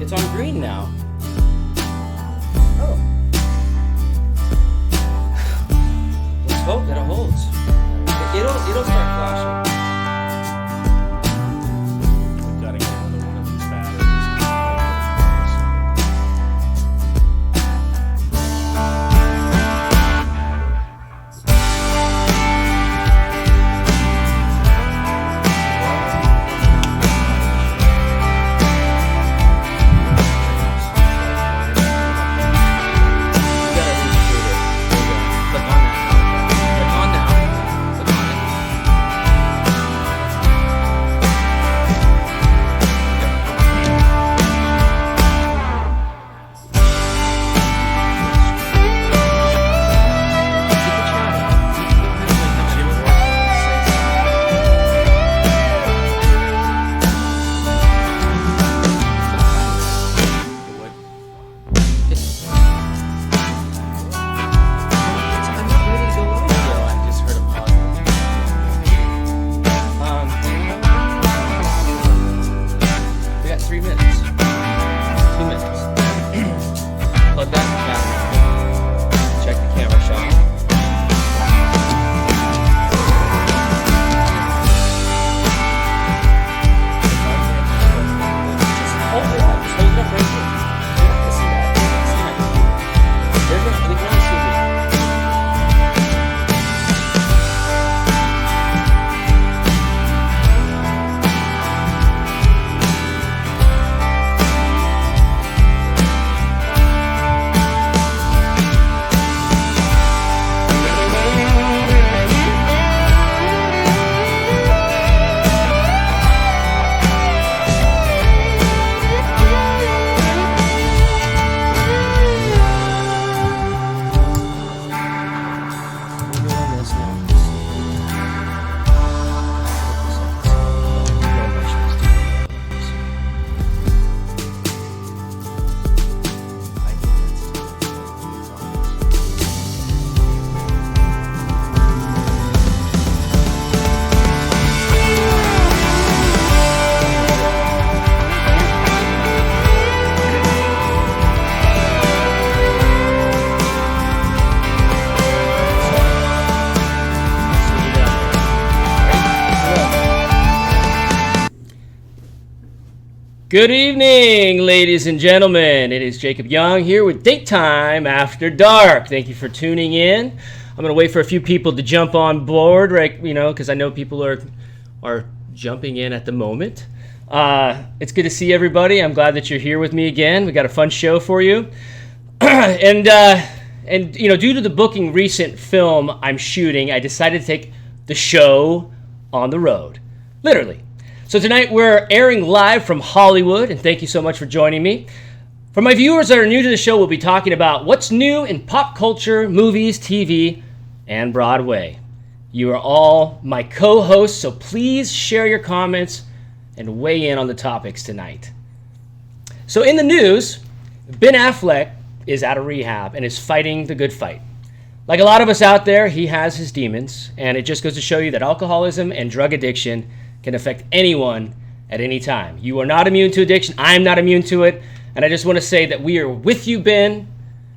It's on green now. Oh. Let's hope that it holds. It'll start flashing. We've got to get another one of these batteries. Good evening, ladies and gentlemen. It is Jacob Young here with Daytime After Dark. Thank you for tuning in. I'm going to wait for a few people to jump on board, right? Because I know people are jumping in at the moment. It's good to see everybody. I'm glad that you're here with me again. We got a fun show for you. And due to the booking recent film I'm shooting, I decided to take the show on the road. Literally. So tonight we're airing live from Hollywood, and thank you so much for joining me. For my viewers that are new to the show, we'll be talking about what's new in pop culture, movies, TV, and Broadway. You are all my co-hosts, so please share your comments and weigh in on the topics tonight. So in the news, Ben Affleck is out of rehab and is fighting the good fight. Like a lot of us out there, he has his demons, and it just goes to show you that alcoholism and drug addiction can affect anyone at any time. You are not immune to addiction. I'm not immune to it. And I just want to say that we are with you, Ben.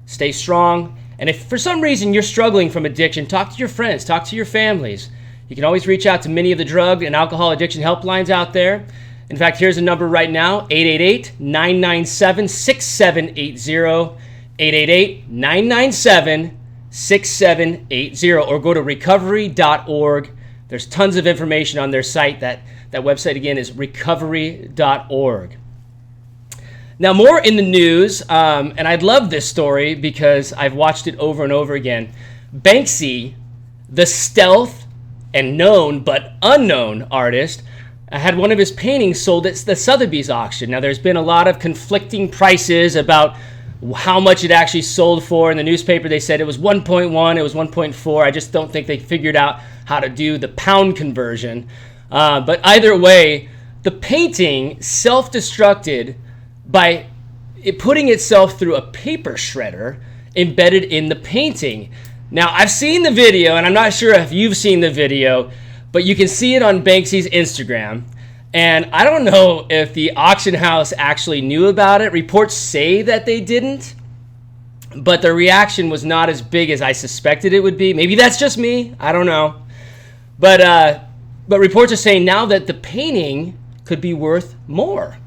Stay strong. And if for some reason you're struggling from addiction, talk to your friends, talk to your families. You can always reach out to many of the drug and alcohol addiction helplines out there. In fact, here's a number right now, 888-997-6780, 888-997-6780, or go to recovery.org. There's tons of information on their site. That website, again, is recovery.org. Now, more in the news, and I love this story because I've watched it over and over again. Banksy, the stealth and known but unknown artist, had one of his paintings sold at the Sotheby's auction. Now, there's been a lot of conflicting prices about how much it actually sold for. In the newspaper, they said it was 1.1, it was 1.4. I just don't think they figured out how to do the pound conversion. But either way, the painting self-destructed by it putting itself through a paper shredder embedded in the painting. Now, I've seen the video, and I'm not sure if you've seen the video, but you can see it on Banksy's Instagram. And I don't know if the auction house actually knew about it. Reports say that they didn't, but the reaction was not as big as I suspected it would be. Maybe that's just me. I don't know. But reports are saying now that the painting could be worth more.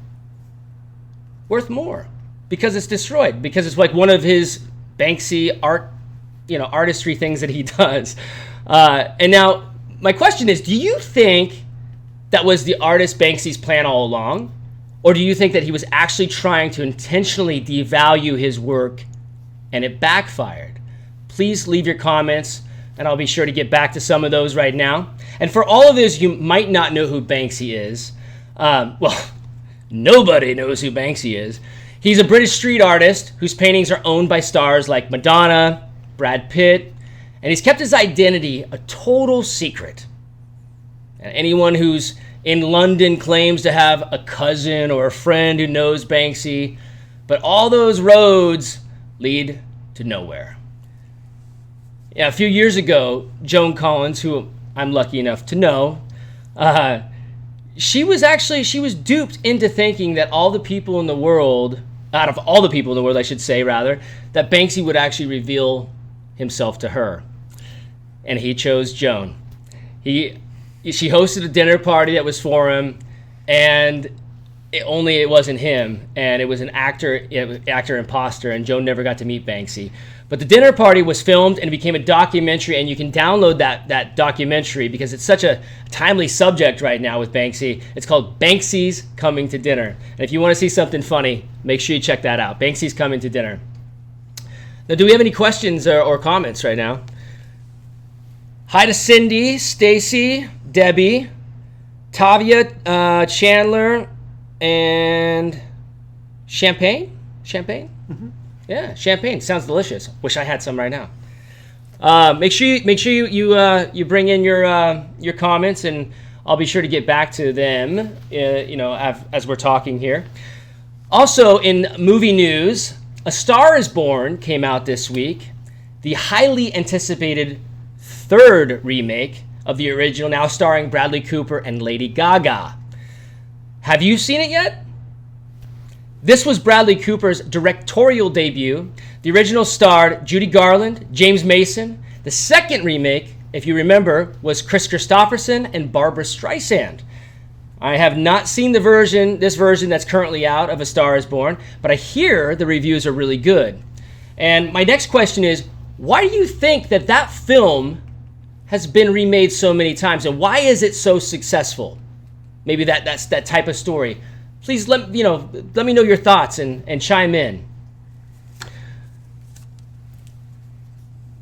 Worth more. Because it's destroyed. Because it's like one of his Banksy artistry things that he does. And now, my question is, do you think that was the artist Banksy's plan all along? Or do you think that he was actually trying to intentionally devalue his work and it backfired? Please leave your comments, and I'll be sure to get back to some of those right now. And for all of those you might not know who Banksy is, nobody knows who Banksy is. He's a British street artist whose paintings are owned by stars like Madonna, Brad Pitt, and he's kept his identity a total secret. And anyone who's in London claims to have a cousin or a friend who knows Banksy, but all those roads lead to nowhere. Yeah, a few years ago, Joan Collins, who I'm lucky enough to know, she was duped into thinking that out of all the people in the world, I should say, rather, that Banksy would actually reveal himself to her. And he chose Joan. She hosted a dinner party that was for him, and it wasn't him, and it was an actor imposter, and Joan never got to meet Banksy. But the dinner party was filmed and it became a documentary, and you can download that documentary because it's such a timely subject right now with Banksy. It's called Banksy's Coming to Dinner. And if you want to see something funny, make sure you check that out. Banksy's Coming to Dinner. Now, do we have any questions or comments right now? Hi to Cindy, Stacy, Debbie, Tavia, Chandler, and Champagne? Mm-hmm. Yeah, champagne sounds delicious. Wish I had some right now. Make sure you bring in your comments, and I'll be sure to get back to them. As we're talking here. Also, in movie news, A Star Is Born came out this week. The highly anticipated third remake of the original, now starring Bradley Cooper and Lady Gaga. Have you seen it yet? This was Bradley Cooper's directorial debut. The original starred Judy Garland, James Mason. The second remake, if you remember, was Chris Christopherson and Barbra Streisand. I have not seen this version that's currently out of A Star Is Born, but I hear the reviews are really good. And my next question is, why do you think that film has been remade so many times, and why is it so successful? Maybe that's that type of story. Please let me know your thoughts and chime in.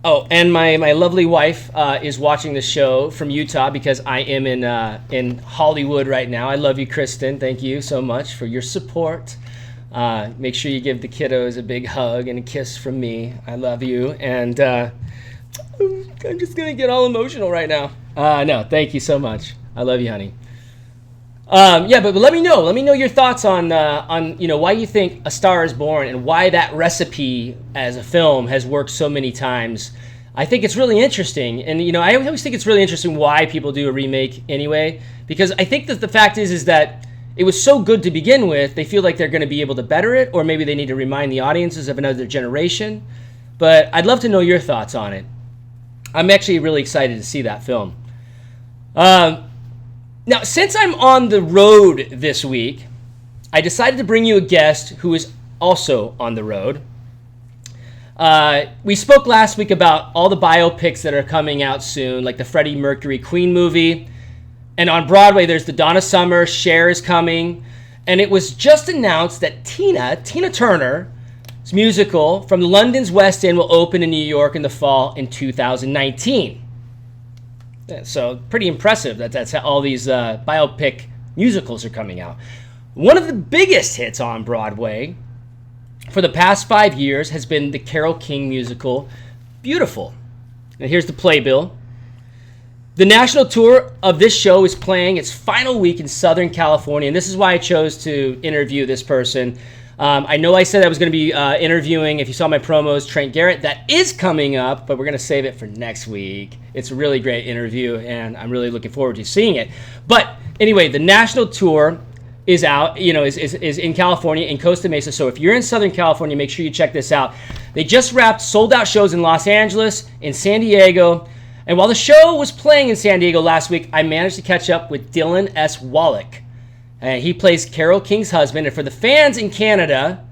Oh, and my lovely wife is watching the show from Utah because I am in Hollywood right now. I love you, Kristen. Thank you so much for your support. Make sure you give the kiddos a big hug and a kiss from me. I love you. And I'm just going to get all emotional right now. No, thank you so much. I love you, honey. But let me know your thoughts on why you think A Star Is Born and why that recipe as a film has worked so many times. I think it's really interesting, and I always think it's really interesting why people do a remake anyway, because I think that the fact is that it was so good to begin with, they feel like they're going to be able to better it, or maybe they need to remind the audiences of another generation. But I'd love to know your thoughts on it. I'm actually really excited to see that film. Now, since I'm on the road this week, I decided to bring you a guest who is also on the road. We spoke last week about all the biopics that are coming out soon, like the Freddie Mercury Queen movie. And on Broadway, there's the Donna Summer, Cher is coming. And it was just announced that Tina Turner's musical from London's West End will open in New York in the fall in 2019. So pretty impressive that's how all these biopic musicals are coming out. One of the biggest hits on Broadway for the past 5 years has been the Carole King musical, Beautiful. And here's the playbill. The national tour of this show is playing its final week in Southern California, and this is why I chose to interview this person. I know I said I was going to be interviewing, if you saw my promos, Trent Garrett. That is coming up, but we're going to save it for next week. It's a really great interview, and I'm really looking forward to seeing it. But anyway, the national tour is out, is in California, in Costa Mesa. So if you're in Southern California, make sure you check this out. They just wrapped sold-out shows in Los Angeles, in San Diego. And while the show was playing in San Diego last week, I managed to catch up with Dylan S. Wallach. He plays Carole King's husband. And for the fans in Canada,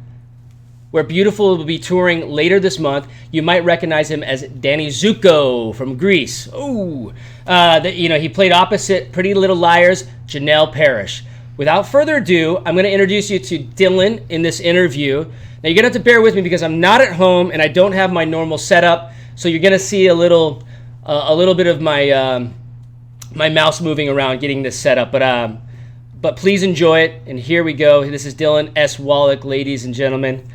where Beautiful will be touring later this month, you might recognize him as Danny Zuko from Grease. He played opposite Pretty Little Liars' Janelle Parrish. Without further ado, I'm going to introduce you to Dylan in this interview. Now, you're going to have to bear with me because I'm not at home and I don't have my normal setup. So you're going to see a little bit of my my mouse moving around getting this set up. But please enjoy it. And here we go. This is Dylan S. Wallach, ladies and gentlemen.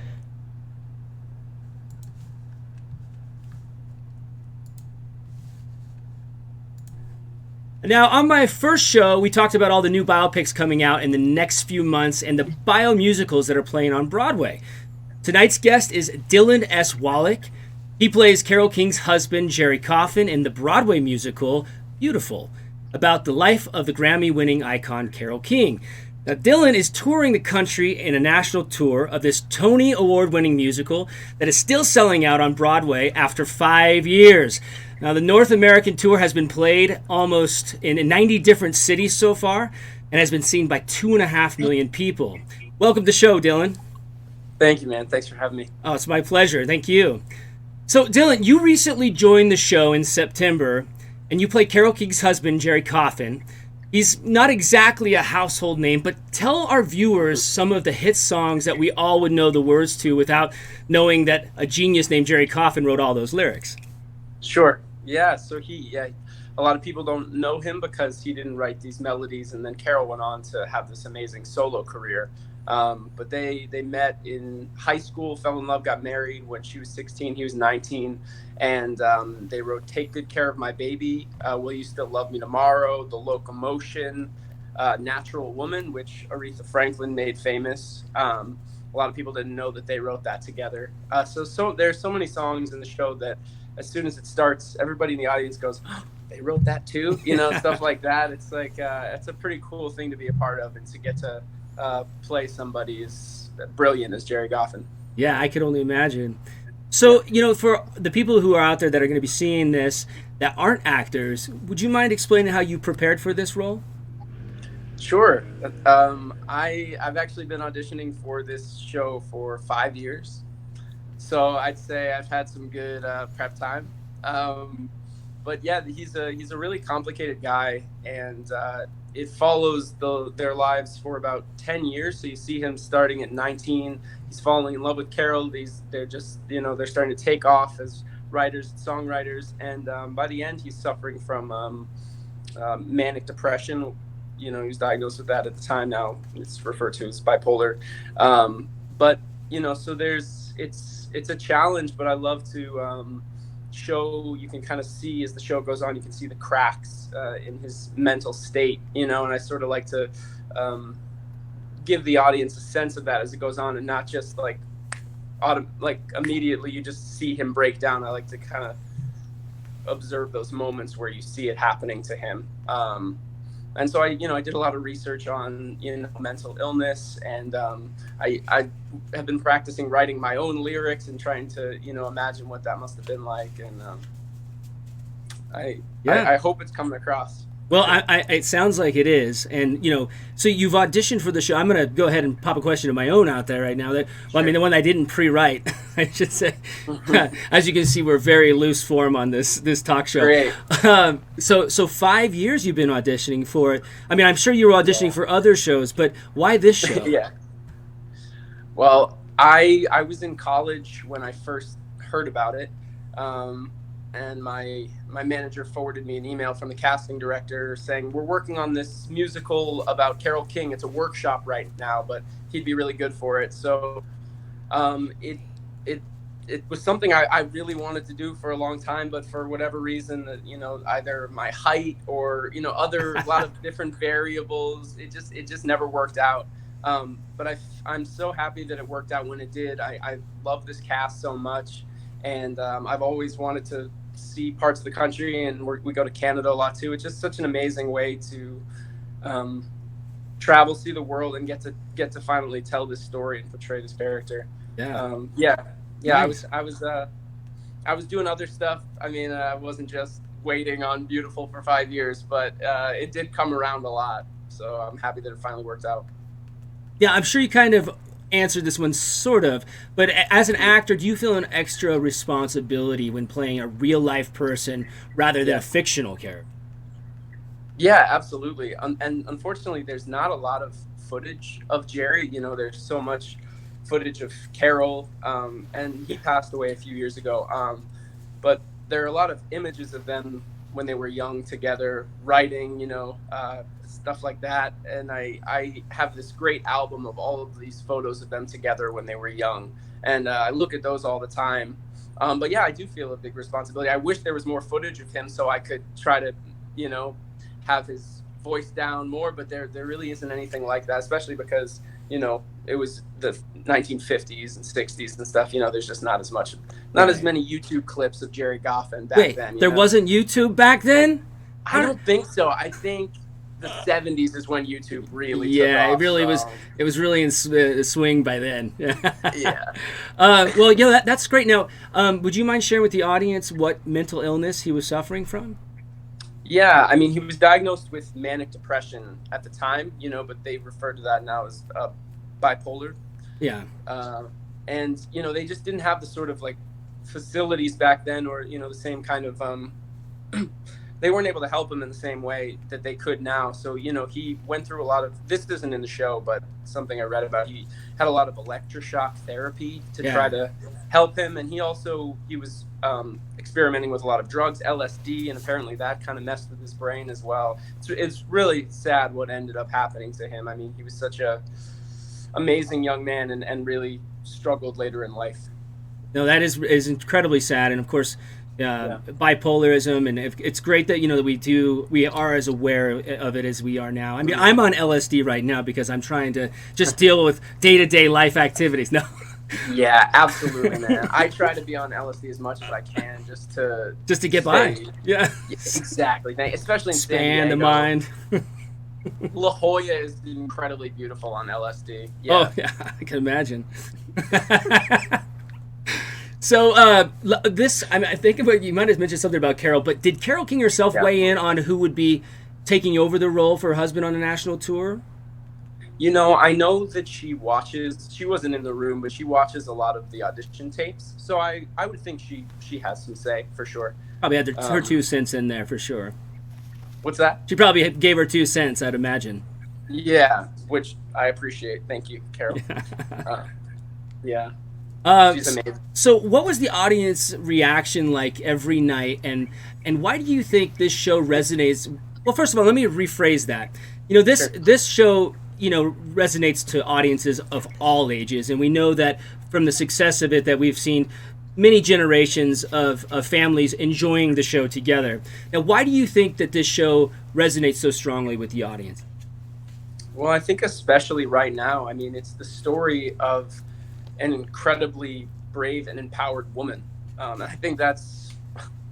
Now, on my first show, we talked about all the new biopics coming out in the next few months and the biomusicals that are playing on Broadway. Tonight's guest is Dylan S. Wallach. He plays Carole King's husband, Jerry Coffin, in the Broadway musical Beautiful, about the life of the Grammy-winning icon Carole King. Now, Dylan is touring the country in a national tour of this Tony Award-winning musical that is still selling out on Broadway after 5 years. Now, the North American tour has been played almost in 90 different cities so far and has been seen by 2.5 million people. Welcome to the show, Dylan. Thank you, man. Thanks for having me. Oh, it's my pleasure. Thank you. So, Dylan, you recently joined the show in September, and you play Carole King's husband, Jerry Coffin. He's not exactly a household name, but tell our viewers some of the hit songs that we all would know the words to without knowing that a genius named Jerry Coffin wrote all those lyrics. Sure. Yeah, so a lot of people don't know him because he didn't write these melodies, and then Carole went on to have this amazing solo career. But they met in high school, fell in love, got married when she was 16, he was 19, and they wrote Take Good Care of My Baby, Will You Still Love Me Tomorrow, The Locomotion, Natural Woman, which Aretha Franklin made famous. A lot of people didn't know that they wrote that together. So there's so many songs in the show that as soon as it starts, everybody in the audience goes, oh, they wrote that too, stuff like that. It's like, it's a pretty cool thing to be a part of and to get to play somebody as brilliant as Jerry Coffin. Yeah, I could only imagine. So, for the people who are out there that are going to be seeing this that aren't actors, would you mind explaining how you prepared for this role? Sure. I've actually been auditioning for this show for 5 years. So I'd say I've had some good prep time. But yeah, he's a really complicated guy, and it follows their lives for about 10 years. So you see him starting at 19. He's falling in love with Carole. They're just, they're starting to take off as writers, songwriters. And by the end, he's suffering from manic depression. He was diagnosed with that at the time. Now it's referred to as bipolar. But, so it's a challenge, but I love to show, you can kind of see as the show goes on, you can see the cracks in his mental state, and I sort of like to give the audience a sense of that as it goes on, and not just like immediately you just see him break down. I like to kind of observe those moments where you see it happening to him. And so I did a lot of research on, mental illness, and I have been practicing writing my own lyrics and trying to, imagine what that must have been like. And I hope it's coming across. Well, it sounds like it is. And, so you've auditioned for the show. I'm going to go ahead and pop a question of my own out there right now. The one I didn't pre-write, I should say. As you can see, we're very loose form on this talk show. Great. So 5 years you've been auditioning for it. I mean, I'm sure you were auditioning for other shows, but why this show? Yeah. Well, I was in college when I first heard about it. And my manager forwarded me an email from the casting director saying, we're working on this musical about Carole King. It's a workshop right now, but he'd be really good for it. So it was something I really wanted to do for a long time, but for whatever reason, either my height or, a lot of different variables, it just never worked out. But I'm so happy that it worked out when it did. I love this cast so much, and I've always wanted to see parts of the country, and we go to Canada a lot too. It's just such an amazing way to travel, see the world, and get to finally tell this story and portray this character. Yeah. Yeah. Nice. I was doing other stuff. I mean, I wasn't just waiting on Beautiful for 5 years, but it did come around a lot. So I'm happy that it finally worked out. Yeah, I'm sure you kind of answered this one sort of, but as an actor, do you feel an extra responsibility when playing a real life person rather than a fictional character? Yeah, absolutely. And unfortunately, there's not a lot of footage of Jerry. You know, there's so much footage of Carol, and he passed away a few years ago. But there are a lot of images of them when they were young together, writing, stuff like that. And I have this great album of all of these photos of them together when they were young. And I look at those all the time. But yeah, I do feel a big responsibility. I wish there was more footage of him so I could try to, have his voice down more, but there really isn't anything like that, especially because, it was the 1950s and 60s and stuff. There's just not as many YouTube clips of Jerry Goffin back then. There wasn't YouTube back then? I don't think so. I think the 70s is when YouTube really took off. It was really in swing by then. Yeah. Well, yeah, that's great. Now, would you mind sharing with the audience what mental illness he was suffering from? Yeah, I mean, he was diagnosed with manic depression at the time, but they refer to that now as bipolar. Yeah. And, they just didn't have the sort of like facilities back then, or, the same kind of, they weren't able to help him in the same way that they could now. So, he went through a lot of, this isn't in the show, but something I read about, he had a lot of electroshock therapy to try to help him. And he was experimenting with a lot of drugs, LSD, and apparently that kind of messed with his brain as well. It's really sad what ended up happening to him. I mean, he was such a amazing young man and really struggled later in life. No, that is incredibly sad. And of course, bipolarism, and it's great that that we are as aware of it as we are now. I mean, I'm on LSD right now because I'm trying to just deal with day-to-day life activities. No. Yeah, absolutely, man. I try to be on LSD as much as I can just to get by. Yeah, exactly. Especially in expand the mind. La Jolla is incredibly beautiful on LSD. Yeah. Oh yeah, I can imagine. So I think you might have mentioned something about Carol, but did Carol King herself weigh in on who would be taking over the role for her husband on a national tour? I know that she wasn't in the room, but she watches a lot of the audition tapes. So I would think she has some say for sure. Probably had her 2 cents in there for sure. What's that? She probably gave her 2 cents, I'd imagine. Yeah, which I appreciate. Thank you, Carol. Yeah. She's amazing. So what was the audience reaction like every night, and why do you think this show resonates? Well, first of all, let me rephrase that. This show resonates to audiences of all ages, and we know that from the success of it that we've seen many generations of families enjoying the show together. Now, why do you think that this show resonates so strongly with the audience? Well, I think especially right now, I mean, it's the story of an incredibly brave and empowered woman. I think that's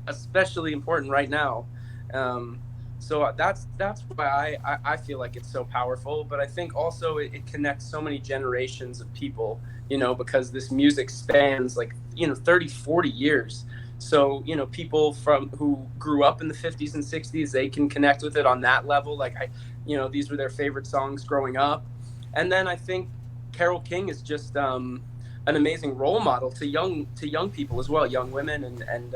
especially important right now. So that's why I feel like it's so powerful. But I think also it connects so many generations of people, because this music spans 30, 40 years. So, people who grew up in the 50s and 60s, they can connect with it on that level. These were their favorite songs growing up. And then I think Carole King is just an amazing role model to young people as well, young women. And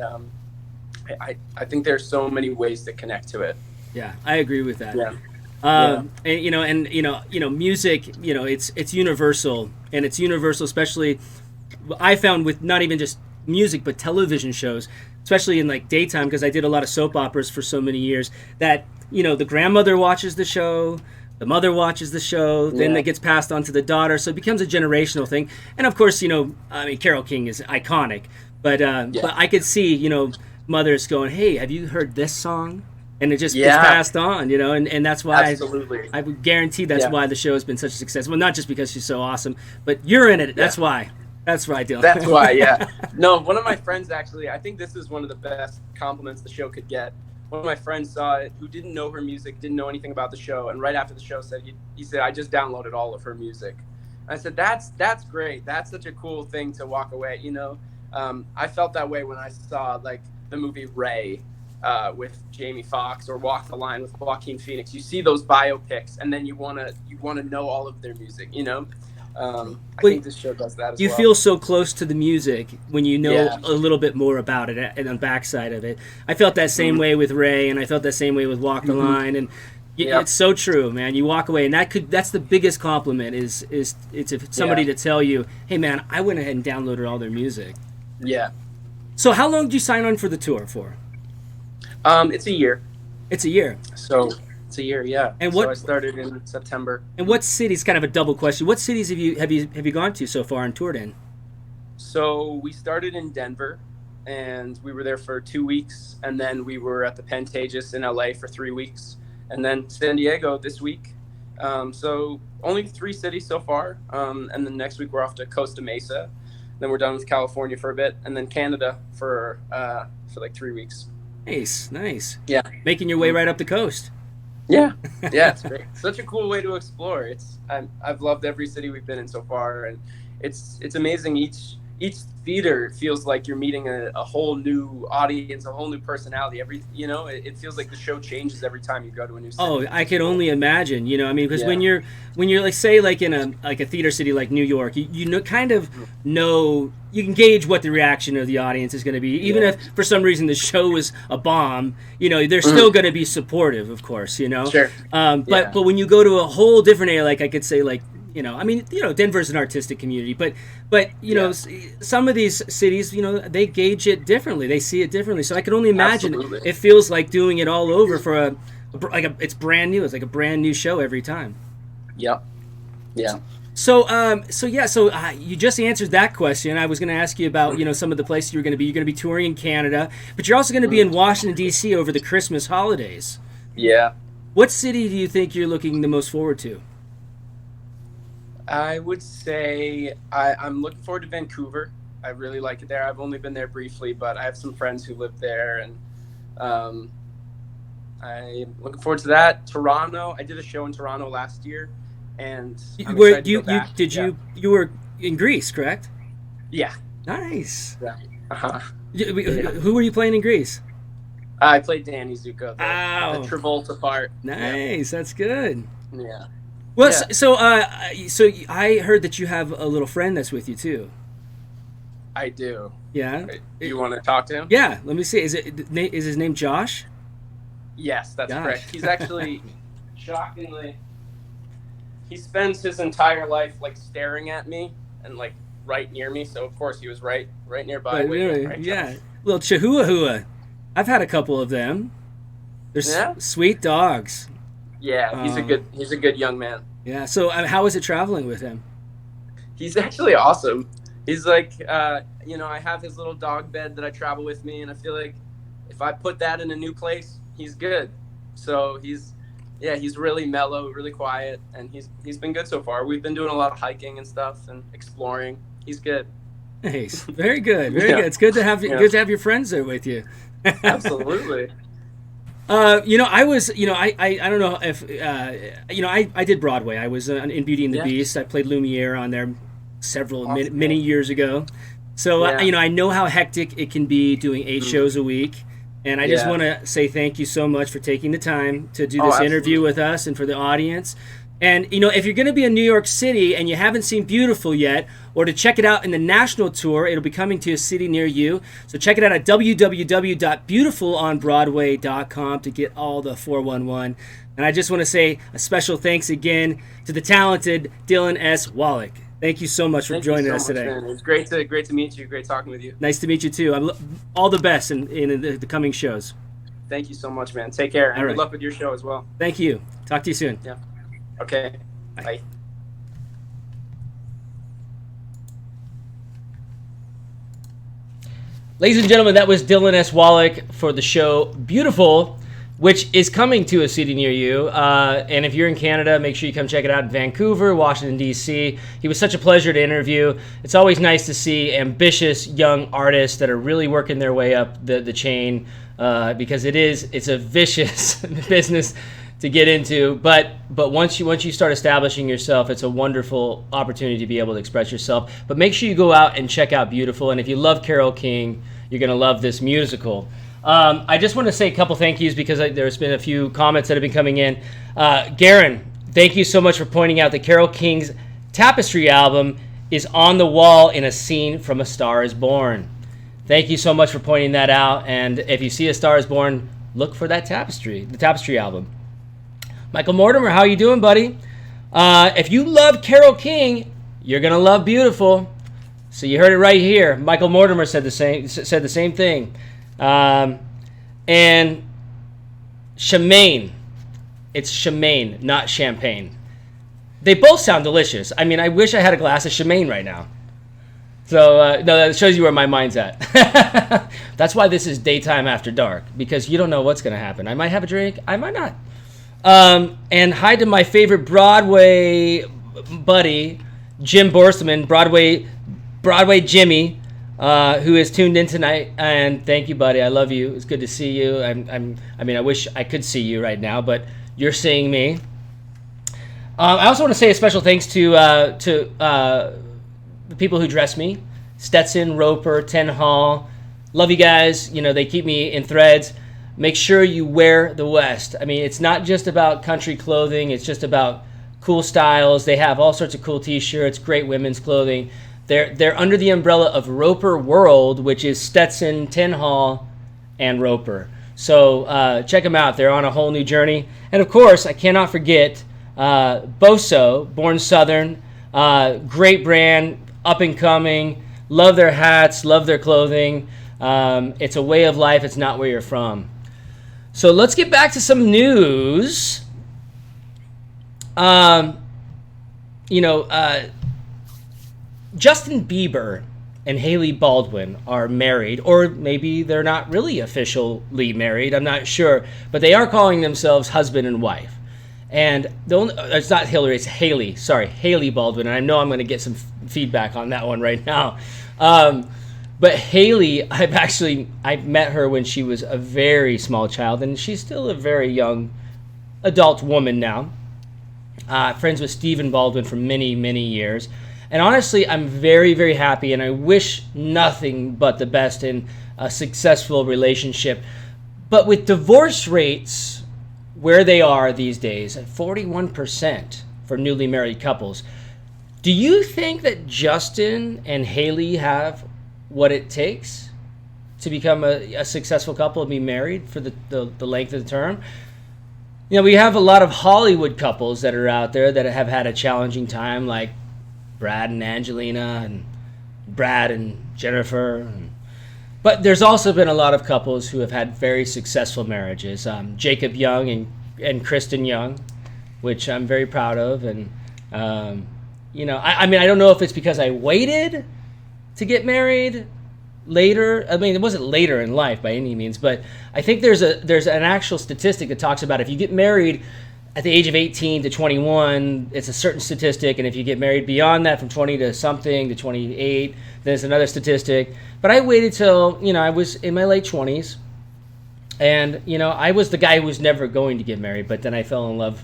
I think there's so many ways to connect to it. Yeah, I agree with that. Yeah. And music, it's universal, and it's universal, especially I found with not even just music, but television shows, especially in daytime, because I did a lot of soap operas for so many years that, the grandmother watches the show, the mother watches the show, then it gets passed on to the daughter. So it becomes a generational thing. And of course, Carole King is iconic, but I could see, mothers going, hey, have you heard this song? and it just gets passed on, you know, and that's why Absolutely. I would guarantee that's why the show has been such a success. Well, not just because she's so awesome, but you're in it. That's why. That's right, Dylan. That's why, yeah. No, one of my friends actually, I think this is one of the best compliments the show could get. One of my friends saw it who didn't know her music, didn't know anything about the show, and right after the show said, he said, I just downloaded all of her music. I said, that's great. That's such a cool thing to walk away, you know. I felt that way when I saw, like, the movie Ray with Jamie Foxx or Walk the Line with Joaquin Phoenix. You see those biopics, and then you wanna know all of their music, you know. I think this show does that as well. You feel so close to the music when you know a little bit more about it and on the backside of it. I felt that same way with Ray, and I felt that same way with Walk the Line, and it's so true, man. You walk away, and that's the biggest compliment is if somebody to tell you, hey, man, I went ahead and downloaded all their music. Yeah. So how long did you sign on for the tour for? It's a year. It's a year. So it's a year, yeah. And so I started in September. And what cities? Kind of a double question. What cities have you gone to so far and toured in? So we started in Denver, and we were there for 2 weeks, and then we were at the Pantages in LA for 3 weeks, and then San Diego this week. So only 3 cities so far, and then next week we're off to Costa Mesa. Then we're done with California for a bit, and then Canada for like 3 weeks. Nice. Yeah. Making your way right up the coast. Yeah, it's great. Such a cool way to explore. I've loved every city we've been in so far, and it's amazing. Each theater feels like you're meeting a whole new audience, a whole new personality. It feels like the show changes every time you go to a new city. Oh, I could only imagine. You know, I mean, because when you're like, say, like in a theater city like New York, you know, kind of know, you can gauge what the reaction of the audience is going to be. Even if for some reason the show is a bomb, you know, they're still going to be supportive, of course. You know. Sure. But when you go to a whole different area, like I could say, like, you know, I mean, you know, Denver's an artistic community, but you know, some of these cities, you know, they gauge it differently. They see it differently. So I can only imagine it feels like doing it all over for it's brand new. It's like a brand new show every time. Yep. Yeah. So you just answered that question. I was going to ask you about, you know, some of the places you're going to be. You're going to be touring in Canada, but you're also going to be in Washington, D.C. over the Christmas holidays. Yeah. What city do you think you're looking the most forward to? I would say I'm looking forward to Vancouver. I really like it there. I've only been there briefly, but I have some friends who live there, and I'm looking forward to that. Toronto. I did a show in Toronto last year, and I'm excited to go back. You were in Greece, correct? Yeah. Nice. Yeah. Uh-huh. Who were you playing in Greece? I played Danny Zuko, the Travolta part. Nice. That's good. Yeah. Well, so I heard that you have a little friend that's with you too. I do. Yeah. You want to talk to him? Yeah. Let me see. Is his name Josh? Yes, that's correct. He's actually shockingly. He spends his entire life like staring at me and like right near me. So of course he was right nearby. Really? Right, yeah. Little Chihuahua. I've had a couple of them. They're sweet dogs. Yeah, he's a good young man. Yeah. So how is it traveling with him? He's actually awesome. He's like, you know, I have his little dog bed that I travel with me, and I feel like if I put that in a new place, he's good. So he's really mellow, really quiet, and he's been good so far. We've been doing a lot of hiking and stuff and exploring. He's good. Nice. Very good. Very good. It's good to have good to have your friends there with you. Absolutely. You know, I was, you know, I don't know if, you know, I did Broadway. I was in Beauty and the Beast. I played Lumiere on there many years ago. So, you know, I know how hectic it can be doing 8 shows a week. And I just want to say thank you so much for taking the time to do this interview with us and for the audience. And, you know, if you're going to be in New York City and you haven't seen Beautiful yet, or to check it out in the national tour, it'll be coming to a city near you. So check it out at www.beautifulonbroadway.com to get all the 411. And I just want to say a special thanks again to the talented Dylan S. Wallach. Thank you so much for joining us today. Man. It's great to meet you. Great talking with you. Nice to meet you, too. All the best in the coming shows. Thank you so much, man. Take care. And good luck with your show as well. Thank you. Talk to you soon. Yeah. Okay. Bye. Ladies and gentlemen, that was Dylan S. Wallach for the show Beautiful. which is coming to a city near you. And if you're in Canada, make sure you come check it out in Vancouver, Washington, D.C. He was such a pleasure to interview. It's always nice to see ambitious young artists that are really working their way up the chain, because it's a vicious business to get into. But once you start establishing yourself, it's a wonderful opportunity to be able to express yourself. But make sure you go out and check out Beautiful. And if you love Carole King, you're going to love this musical. I just want to say a couple thank yous because there's been a few comments that have been coming in. Garen, thank you so much for pointing out that Carole King's Tapestry album is on the wall in a scene from A Star is Born. Thank you so much for pointing that out. And if you see A Star is Born, look for that the Tapestry album. Michael Mortimer, how you doing, buddy? If you love Carole King, you're going to love Beautiful. So you heard it right here. Michael Mortimer said the same thing. And Shemaine. It's Shemaine, not champagne. They both sound delicious. I mean, I wish I had a glass of Shemaine right now. So, no, that shows you where my mind's at. That's why this is Daytime After Dark, because you don't know what's going to happen. I might have a drink. I might not. And hi to my favorite Broadway buddy, Jim Borsman, Broadway Jimmy, who is tuned in tonight. And thank you, buddy. I love you. It's good to see you. I wish I could see you right now, but you're seeing me. I also want to say a special thanks to the people who dress me. Stetson, Roper, Ten Hall. Love you guys. You know, they keep me in threads. Make sure you wear the West. I mean, it's not just about country clothing. It's just about cool styles. They have all sorts of cool T-shirts, great women's clothing. They're under the umbrella of Roper World, which is Stetson, Ten Hall, and Roper. So check them out. They're on a whole new journey. And, of course, I cannot forget Boso, Born Southern. Great brand, up and coming. Love their hats, love their clothing. It's a way of life. It's not where you're from. So let's get back to some news. Justin Bieber and Hailey Baldwin are married, or maybe they're not really officially married. I'm not sure, but they are calling themselves husband and wife. And it's not Hillary, it's Hailey. Sorry, Hailey Baldwin. And I know I'm going to get some feedback on that one right now. But Hailey, I've met her when she was a very small child, and she's still a very young adult woman now. Friends with Stephen Baldwin for many, many years. And honestly, I'm very, very happy, and I wish nothing but the best in a successful relationship. But with divorce rates where they are these days, at 41% for newly married couples, do you think that Justin and Hailey have what it takes to become a successful couple and be married for the length of the term? You know, we have a lot of Hollywood couples that are out there that have had a challenging time, like Brad and Angelina and Brad and Jennifer. But there's also been a lot of couples who have had very successful marriages. Jacob Young and Kristen Young, which I'm very proud of. And, I don't know if it's because I waited to get married later. I mean, it wasn't later in life by any means, but I think there's an actual statistic that talks about if you get married at the age of 18 to 21, it's a certain statistic, and if you get married beyond that, from 20 to something to 28, then it's another statistic. But I waited till, I was in my late 20s, and, I was the guy who was never going to get married, but then I fell in love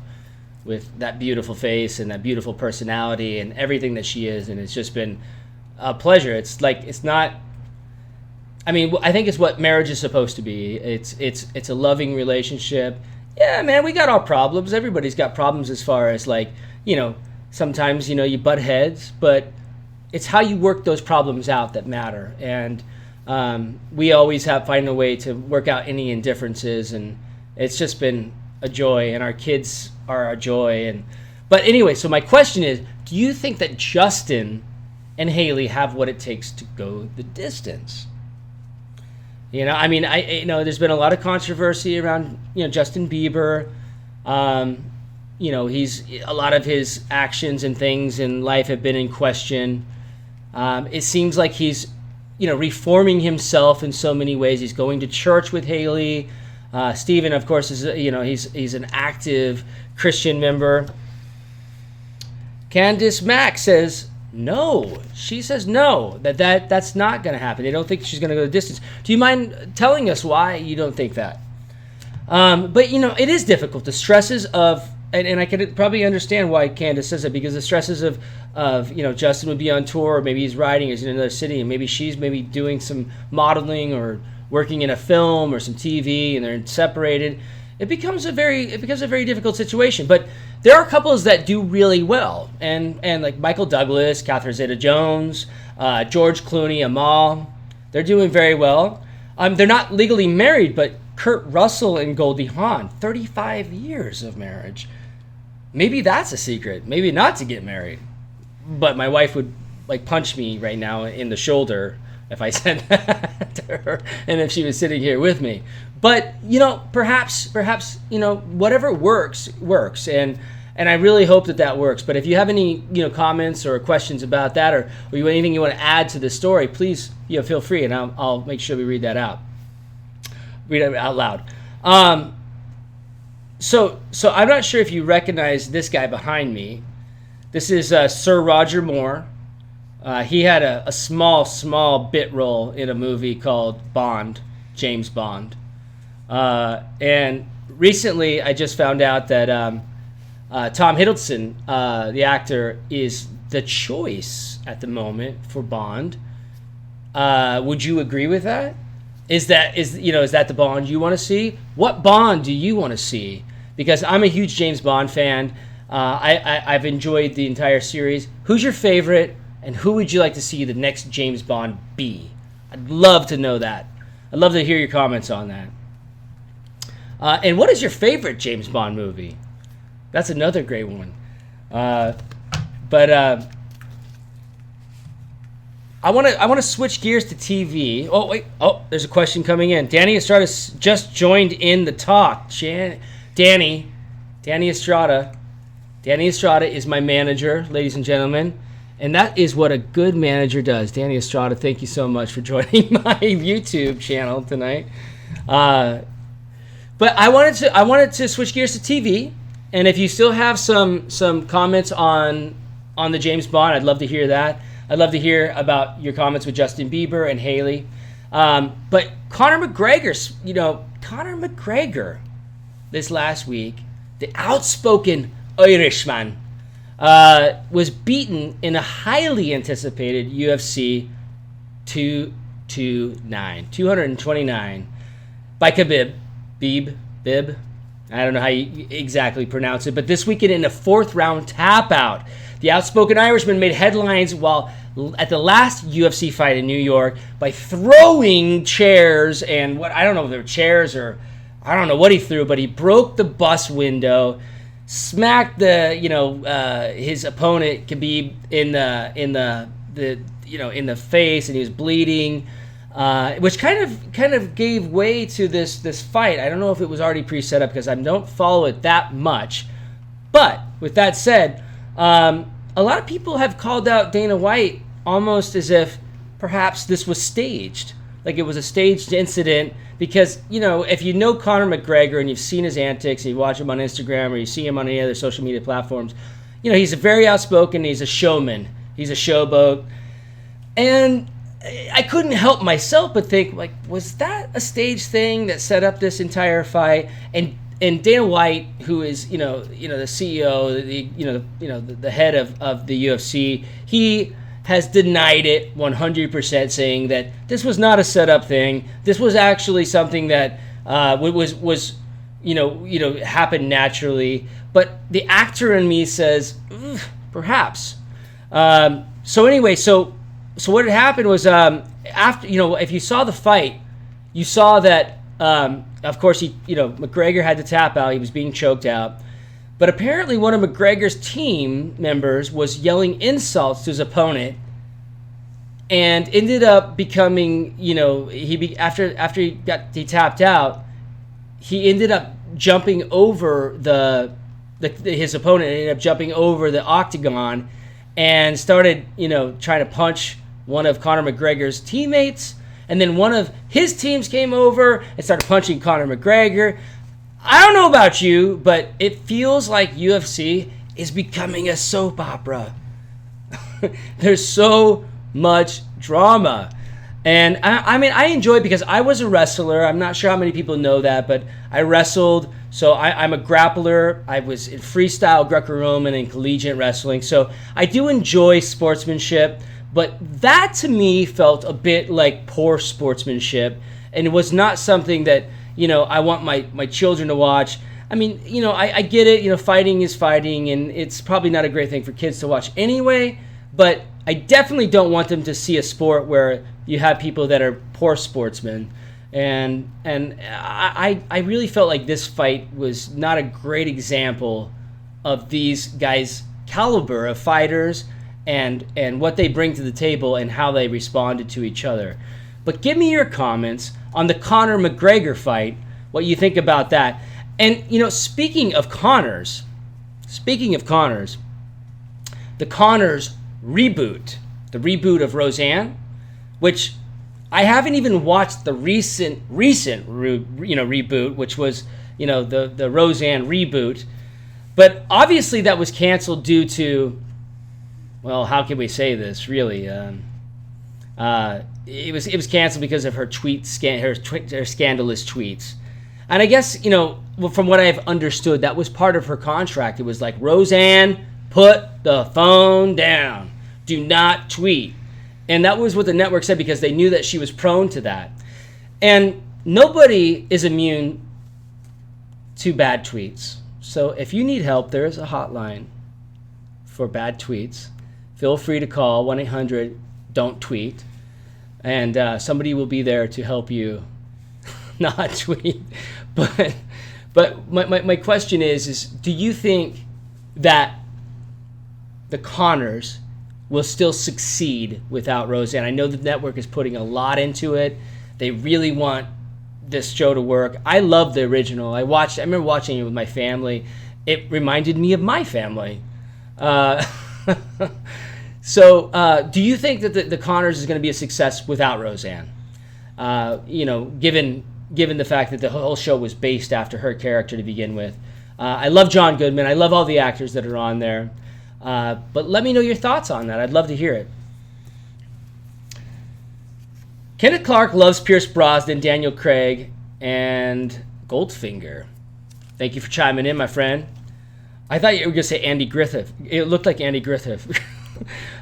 with that beautiful face and that beautiful personality and everything that she is, and it's just been a pleasure. It's not, I think it's what marriage is supposed to be. It's a loving relationship. Yeah, man, we got our problems. Everybody's got problems as far as sometimes, you butt heads, but it's how you work those problems out that matter. And we always find a way to work out any indifferences, and it's just been a joy, and our kids are our joy. But anyway, so my question is, do you think that Justin and Hailey have what it takes to go the distance? There's been a lot of controversy around, Justin Bieber. He's a lot of his actions and things in life have been in question. It seems like he's, reforming himself in so many ways. He's going to church with Hailey. Stephen, of course, is he's an active Christian member. Candice Mack says no. She says no, that's not going to happen. They don't think she's going to go the distance. Do you mind telling us why you don't think that? But it is difficult. The stresses of and I can probably understand why Candace says it, because the stresses of Justin would be on tour, or maybe he's writing, he's in another city, and maybe she's doing some modeling or working in a film or some TV, and they're separated. It becomes a very difficult situation. But there are couples that do really well, and like Michael Douglas, Catherine Zeta-Jones, George Clooney, Amal, they're doing very well. They're not legally married, but Kurt Russell and Goldie Hawn, 35 years of marriage. Maybe that's a secret. Maybe not to get married. But my wife would punch me right now in the shoulder if I said that to her, and if she was sitting here with me. But perhaps whatever works, and I really hope that works. But if you have any comments or questions about that, or anything you want to add to the story, please feel free, and I'll make sure we read it out loud. So I'm not sure if you recognize this guy behind me. This is Sir Roger Moore. He had a small bit role in a movie called Bond, James Bond. And recently I just found out that Tom Hiddleston, the actor, is the choice at the moment for Bond. Would you agree with that? Is that the Bond you want to see? What Bond do you want to see? Because I'm a huge James Bond fan. I've enjoyed the entire series. Who's your favorite, and who would you like to see the next James Bond be? I'd love to know that. I'd love to hear your comments on that. And what is your favorite James Bond movie? That's another great one. But I want to switch gears to TV. Oh wait, there's a question coming in. Danny Estrada just joined in the talk. Danny Estrada. Danny Estrada is my manager, ladies and gentlemen, and that is what a good manager does. Danny Estrada, thank you so much for joining my YouTube channel tonight. But I wanted to switch gears to TV, and if you still have some comments on the James Bond, I'd love to hear that. I'd love to hear about your comments with Justin Bieber and Haley. But Conor McGregor, this last week, the outspoken Irishman, was beaten in a highly anticipated UFC 229 by Khabib. Bib. I don't know how you exactly pronounce it, but this weekend in a fourth round tap out, the outspoken Irishman made headlines while at the last UFC fight in New York by throwing chairs and I don't know if they were chairs or I don't know what he threw, but he broke the bus window, smacked his opponent Khabib in the face, and he was bleeding. Which kind of gave way to this fight. I don't know if it was already pre-set up because I don't follow it that much. But with that said, a lot of people have called out Dana White almost as if perhaps this was staged, like it was a staged incident. Because if you know Conor McGregor and you've seen his antics, and you watch him on Instagram or you see him on any other social media platforms, he's a very outspoken. He's a showman. He's a showboat, and I couldn't help myself but think, was that a stage thing that set up this entire fight? And Dana White, who is the CEO, the head of the UFC, he has denied it 100%, saying that this was not a set up thing. This was actually something that was happened naturally. But the actor in me says, perhaps. So what had happened was after if you saw the fight, you saw that of course McGregor had to tap out. He was being choked out, but apparently one of McGregor's team members was yelling insults to his opponent, and ended up becoming after he tapped out, he ended up jumping over his opponent ended up jumping over the octagon and started trying to punch one of Conor McGregor's teammates, and then one of his teams came over and started punching Conor McGregor. I don't know about you, but it feels like UFC is becoming a soap opera. There's so much drama. And I mean, I enjoy it because I was a wrestler. I'm not sure how many people know that, but I wrestled. So I'm a grappler. I was in freestyle, Greco-Roman, and collegiate wrestling. So I do enjoy sportsmanship, but that to me felt a bit like poor sportsmanship. And it was not something that, I want my children to watch. I mean, I get it. Fighting is fighting, and it's probably not a great thing for kids to watch anyway. But I definitely don't want them to see a sport where you have people that are poor sportsmen. And I really felt like this fight was not a great example of these guys' caliber of fighters and what they bring to the table and how they responded to each other. But give me your comments on the Conor McGregor fight, what you think about that. And, speaking of Conors, the Conors reboot, the reboot of Roseanne, which I haven't even watched the recent reboot, which was, the Roseanne reboot. But obviously that was canceled due to, well, how can we say this, really? It was canceled because of her her scandalous tweets. And I guess, from what I've understood, that was part of her contract. It was like, Roseanne, put the phone down. Do not tweet. And that was what the network said because they knew that she was prone to that. And nobody is immune to bad tweets. So if you need help, there is a hotline for bad tweets. Feel free to call 1-800-DON'T-TWEET. And somebody will be there to help you not tweet. But my question is do you think that the Conors will still succeed without Roseanne? I know the network is putting a lot into it. They really want this show to work. I love the original. I remember watching it with my family. It reminded me of my family. So do you think that the Conors is going to be a success without Roseanne? Given the fact that the whole show was based after her character to begin with. I love John Goodman. I love all the actors that are on there. But let me know your thoughts on that. I'd love to hear it. Kenneth Clark loves Pierce Brosnan, Daniel Craig, and Goldfinger. Thank you for chiming in, my friend. I thought you were going to say Andy Griffith. It looked like Andy Griffith.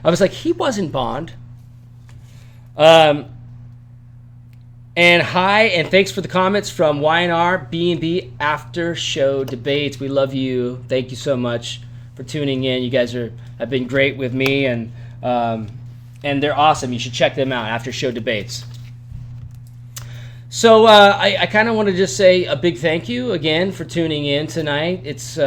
I was like, he wasn't Bond. And hi, and thanks for the comments from YNR B&B After Show Debates. We love you. Thank you so much for tuning in. You guys have been great with me, and they're awesome. You should check them out, After Show Debates. So I kind of want to just say a big thank you again for tuning in tonight. It's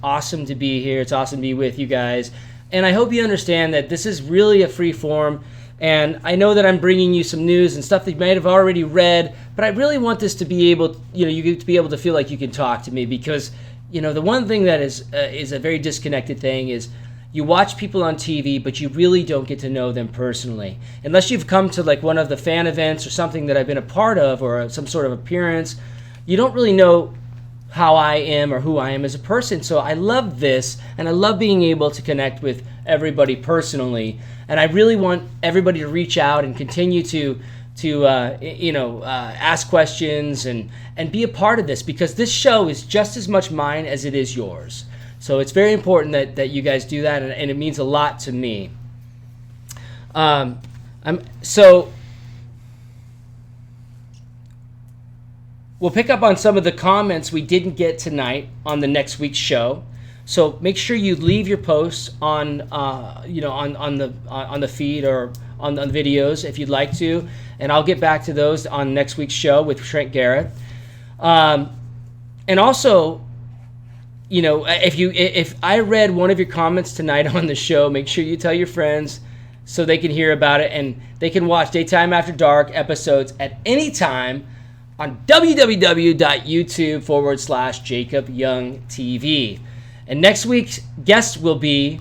awesome to be here. It's awesome to be with you guys. And I hope you understand that this is really a free form. And I know that I'm bringing you some news and stuff that you might have already read, but I really want this to be able, you to be able to feel like you can talk to me because, the one thing that is a very disconnected thing is you watch people on TV, but you really don't get to know them personally. Unless you've come to like one of the fan events or something that I've been a part of or some sort of appearance, you don't really know how I am or who I am as a person. So I love this, and I love being able to connect with everybody personally. And I really want everybody to reach out and continue to ask questions and be a part of this, because this show is just as much mine as it is yours. So it's very important that you guys do that, and it means a lot to me. So we'll pick up on some of the comments we didn't get tonight on the next week's show. So make sure you leave your posts on the feed or on the videos if you'd like to, and I'll get back to those on next week's show with Trent Garrett. And also, if I read one of your comments tonight on the show, make sure you tell your friends so they can hear about it, and they can watch Daytime After Dark episodes at any time on www.youtube.com/JacobYoungTV. And next week's guest will be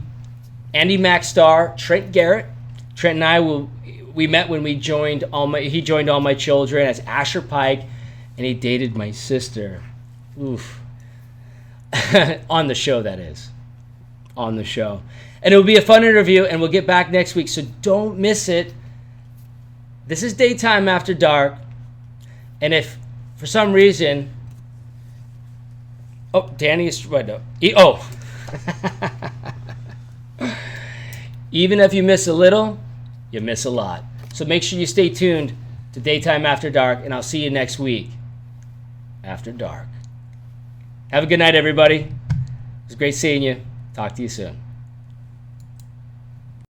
Andy Maxstar, Trent Garrett. Trent and I will we met when he joined all my children as Asher Pike, and he dated my sister. Oof. On the show, that is. On the show. And it will be a fun interview, and we'll get back next week, so don't miss it. This is Daytime After Dark, and if for some reason... Oh, Danny is... Even if you miss a little, you miss a lot. So make sure you stay tuned to Daytime After Dark, and I'll see you next week after dark. Have a good night, everybody. It was great seeing you. Talk to you soon.